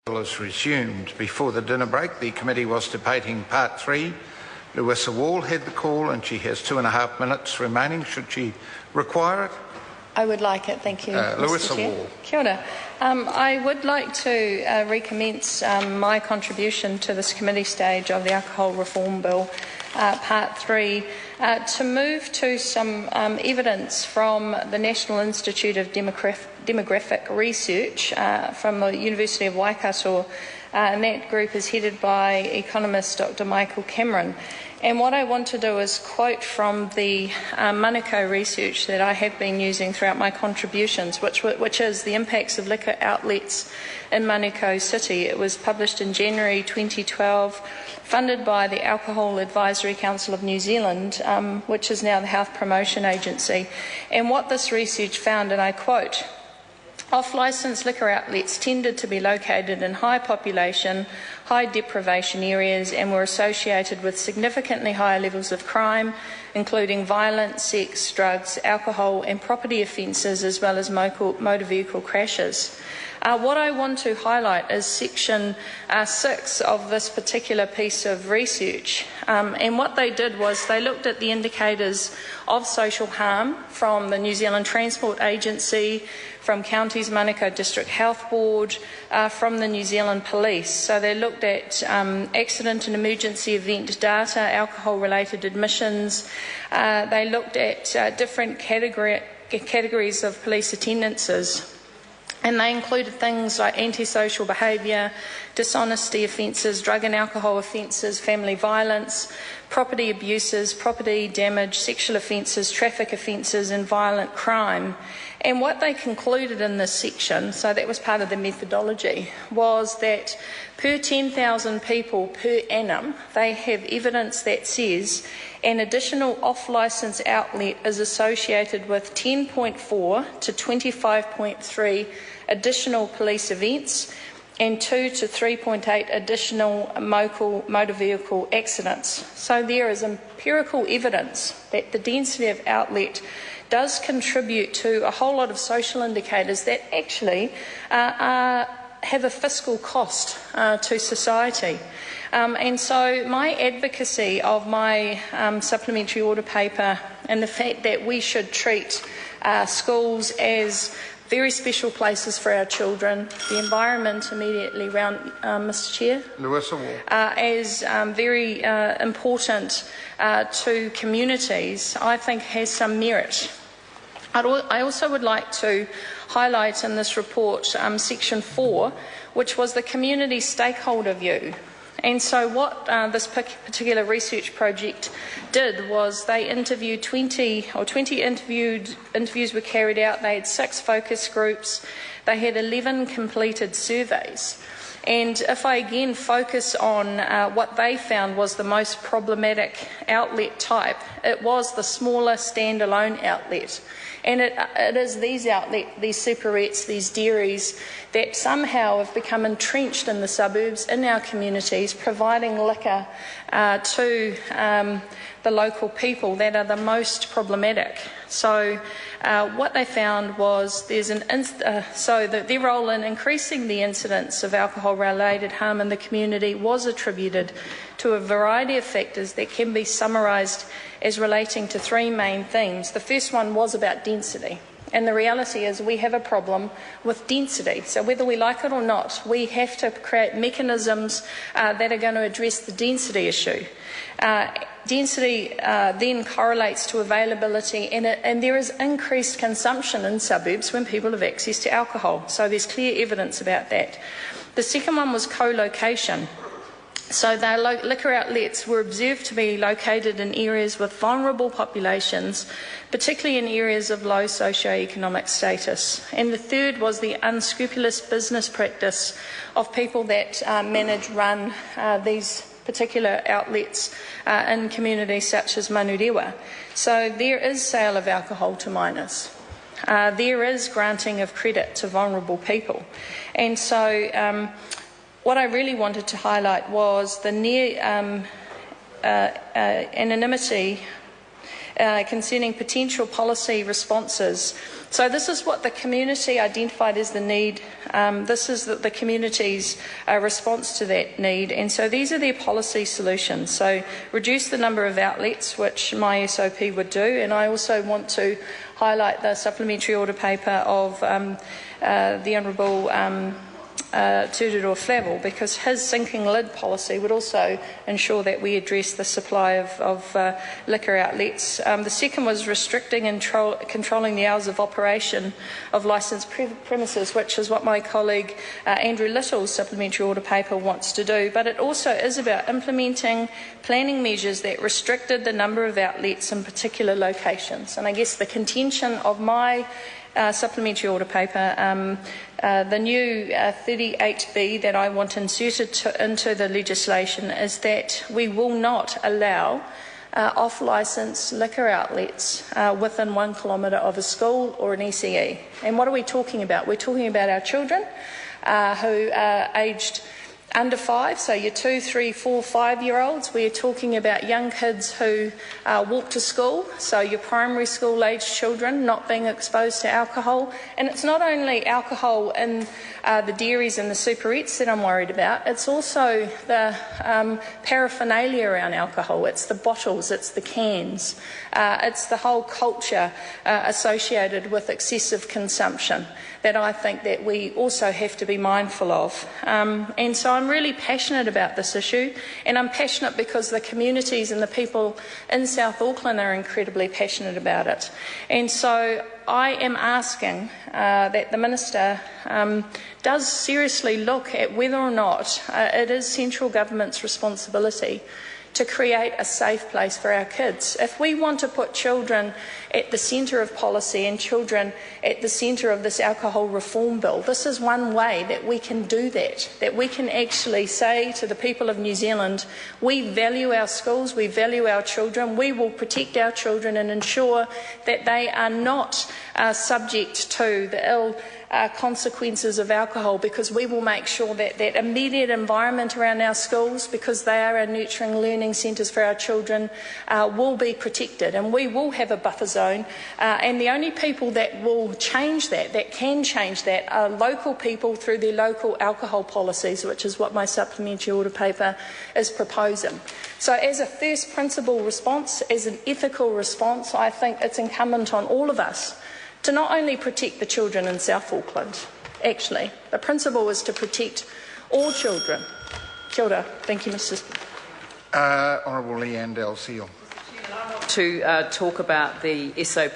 Is resumed. Before the dinner break, the committee was debating Part 3. Louisa Wall had the call and she has 2.5 minutes remaining should she require it. I would like it, thank you, Mr. Louisa Chair. Wall. Kia ora. I would like to recommence my contribution to this committee stage of the Alcohol Reform Bill, Part 3, to move to some evidence from the National Institute of Demographic Research from the University of Waikato, and that group is headed by economist Dr. Michael Cameron. And what I want to do is quote from the Manukau research that I have been using throughout my contributions, which is the impacts of liquor outlets in Manukau City. It was published in January 2012, funded by the Alcohol Advisory Council of New Zealand, which is now the Health Promotion Agency. And what this research found, and I quote, "Off-licence liquor outlets tended to be located in high population, high deprivation areas and were associated with significantly higher levels of crime, including violence, sex, drugs, alcohol and property offences, as well as motor vehicle crashes." What I want to highlight is Section 6 of this particular piece of research. And what they did was they looked at the indicators of social harm from the New Zealand Transport Agency, from Counties Manukau District Health Board, from the New Zealand Police. So they looked at accident and emergency event data, alcohol-related admissions. They looked at different categories of police attendances. And they included things like antisocial behaviour, dishonesty offences, drug and alcohol offences, family violence, property abuses, property damage, sexual offences, traffic offences and violent crime. And what they concluded in this section, so that was part of the methodology, was that per 10,000 people per annum, they have evidence that says an additional off-licence outlet is associated with 10.4 to 25.3 additional police events and 2 to 3.8 additional motor vehicle accidents. So there is empirical evidence that the density of outlet does contribute to a whole lot of social indicators that actually have a fiscal cost to society. And so my advocacy of my supplementary order paper and the fact that we should treat schools as very special places for our children, the environment immediately around, Mr. Chair, as very important to communities, I think has some merit. I also would like to highlight in this report Section 4, which was the community stakeholder view. And so what this particular research project did was they interviewed 20 interviews were carried out. They had 6 focus groups. They had 11 completed surveys. And if I again focus on what they found was the most problematic outlet type, it was the smaller standalone outlet. And it is these outlets, these superettes, these dairies, that somehow have become entrenched in the suburbs, in our communities, providing liquor to the local people that are the most problematic. So what they found was there's their role in increasing the incidence of alcohol-related harm in the community was attributed to a variety of factors that can be summarised as relating to 3 main themes. The first one was about density. And the reality is we have a problem with density. So whether we like it or not, we have to create mechanisms that are going to address the density issue. Density then correlates to availability, and there is increased consumption in suburbs when people have access to alcohol. So there's clear evidence about that. The second one was co-location. So their liquor outlets were observed to be located in areas with vulnerable populations, particularly in areas of low socio-economic status. And the third was the unscrupulous business practice of people that run these particular outlets in communities such as Manurewa. So there is sale of alcohol to minors. There is granting of credit to vulnerable people. And so what I really wanted to highlight was the near anonymity concerning potential policy responses. So this is what the community identified as the need. This is the community's response to that need. And so these are their policy solutions. So reduce the number of outlets, which my SOP would do. And I also want to highlight the supplementary order paper of the Honourable Tūroro Flavel, because his sinking lid policy would also ensure that we address the supply of liquor outlets. The second was restricting and controlling the hours of operation of licensed premises, which is what my colleague Andrew Little's supplementary order paper wants to do. But it also is about implementing planning measures that restricted the number of outlets in particular locations. And I guess the contention of my supplementary order paper, the new 38B that I want inserted into the legislation is that we will not allow off-licence liquor outlets within 1 kilometre of a school or an ECE. And what are we talking about? We're talking about our children who are aged under 5, so your 2, 3, 4, 5-year-olds. We're talking about young kids who walk to school, so your primary school-aged children not being exposed to alcohol. And it's not only alcohol in the dairies and the superettes that I'm worried about, it's also the paraphernalia around alcohol. It's the bottles, it's the cans, it's the whole culture associated with excessive consumption that I think that we also have to be mindful of. And so I'm really passionate about this issue, and I'm passionate because the communities and the people in South Auckland are incredibly passionate about it. And so I am asking that the Minister does seriously look at whether or not it is central government's responsibility to create a safe place for our kids. If we want to put children at the centre of policy and children at the centre of this alcohol reform bill, this is one way that we can do that we can actually say to the people of New Zealand, we value our schools, we value our children, we will protect our children and ensure that they are not subject to the ill consequences of alcohol, because we will make sure that that immediate environment around our schools, because they are our nurturing learning centres for our children, will be protected, and we will have a buffer zone. And the only people that will change that can change that, are local people through their local alcohol policies, which is what my supplementary order paper is proposing. So as a first principle response, as an ethical response, I think it's incumbent on all of us to not only protect the children in South Auckland. Actually, the principle is to protect all children. Kia ora. Thank you, Mr. Honourable Leanne Del Seal. To talk about the SOP.